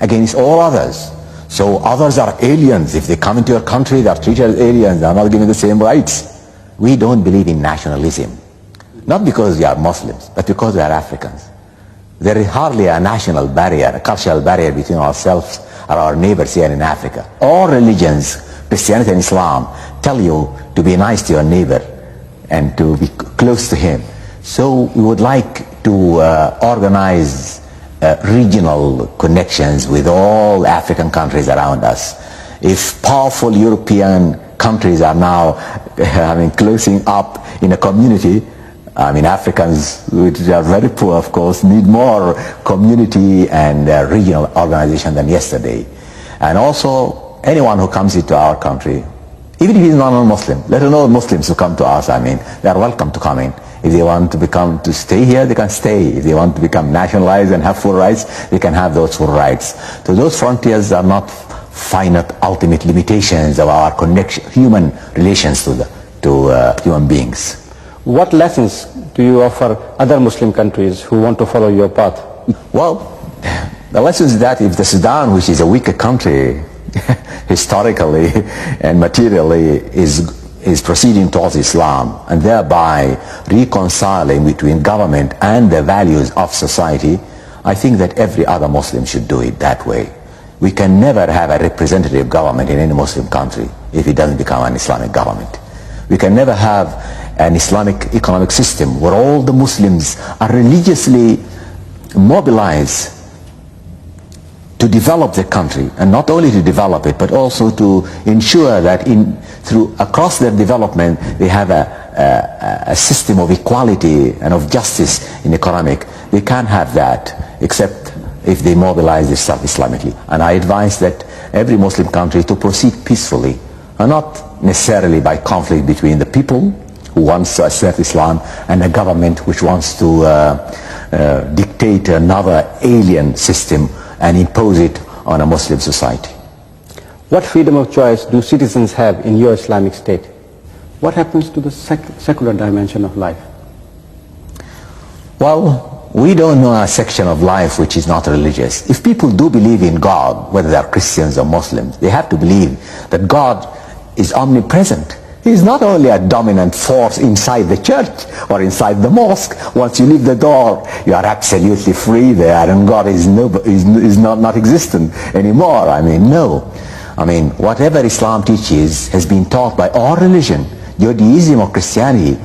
against all others. So others are aliens. If they come into your country, they are treated as aliens. They are not given the same rights. We don't believe in nationalism. Not because we are Muslims, but because we are Africans. There is hardly a national barrier, a cultural barrier between ourselves and our neighbors here in Africa. All religions, Christianity and Islam, tell you to be nice to your neighbor and to be close to him. So we would like to organize regional connections with all African countries around us. If powerful European countries are now closing up in a community, Africans, which are very poor, of course, need more community and regional organization than yesterday. And also, anyone who comes into our country, even if he's not a Muslim, let alone Muslims who come to us, they are welcome to come in. If they want to stay here, they can stay. If they want to become nationalized and have full rights, they can have those full rights. So those frontiers are not finite, ultimate limitations of our connection, human relations to human beings. What lessons do you offer other Muslim countries who want to follow your path? Well, the lesson is that if the Sudan, which is a weaker country, historically and materially, is proceeding towards Islam and thereby reconciling between government and the values of society, I think that every other Muslim should do it that way. We can never have a representative government in any Muslim country if it doesn't become an Islamic government. We can never have an Islamic economic system where all the Muslims are religiously mobilized to develop the country, and not only to develop it, but also to ensure that across their development they have a system of equality and of justice in economic. They can't have that except if they mobilize themselves Islamically. And I advise that every Muslim country to proceed peacefully, and not necessarily by conflict between the people who wants to assert Islam and a government which wants to dictate another alien system and impose it on a Muslim society. What freedom of choice do citizens have in your Islamic state? What happens to the secular dimension of life? Well, we don't know a section of life which is not religious. If people do believe in God, whether they are Christians or Muslims, they have to believe that God is omnipresent. He is not only a dominant force inside the church or inside the mosque. Once you leave the door, you are absolutely free there, and God is not existent anymore. No. Whatever Islam teaches has been taught by all religion, Judaism or Christianity,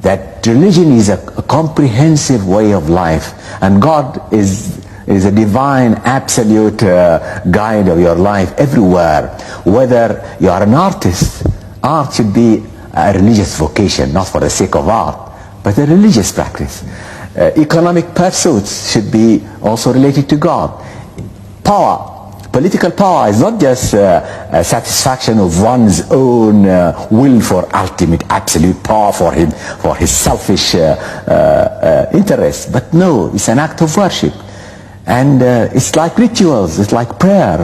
that religion is a comprehensive way of life, and God is a divine, absolute guide of your life everywhere. Whether you are an artist, art should be a religious vocation, not for the sake of art, but a religious practice. Economic pursuits should be also related to God. Power, political power is not just a satisfaction of one's own will for ultimate, absolute power for his selfish interests, but no, it's an act of worship. And it's like rituals, it's like prayer.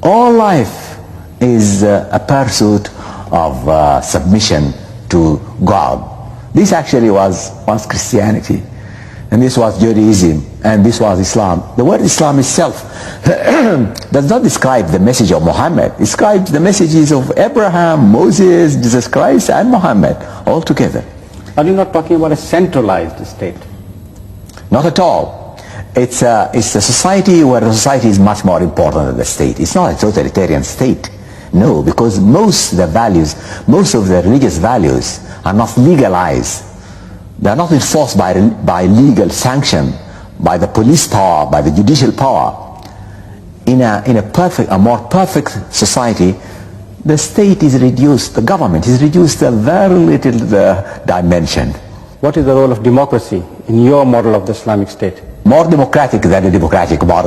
All life is a pursuit of submission to God. This actually was once Christianity, and this was Judaism, and this was Islam. The word Islam itself does not describe the message of Muhammad. It describes the messages of Abraham, Moses, Jesus Christ, and Muhammad all together. Are you not talking about a centralized state? Not at all. It's a society where the society is much more important than the state. It's not a totalitarian state. No, because most of the religious values are not legalized. They are not enforced by legal sanction, by the police power, by the judicial power. In a more perfect society, the state is reduced, the government is reduced to a very little dimension. What is the role of democracy in your model of the Islamic State? More democratic than the democratic model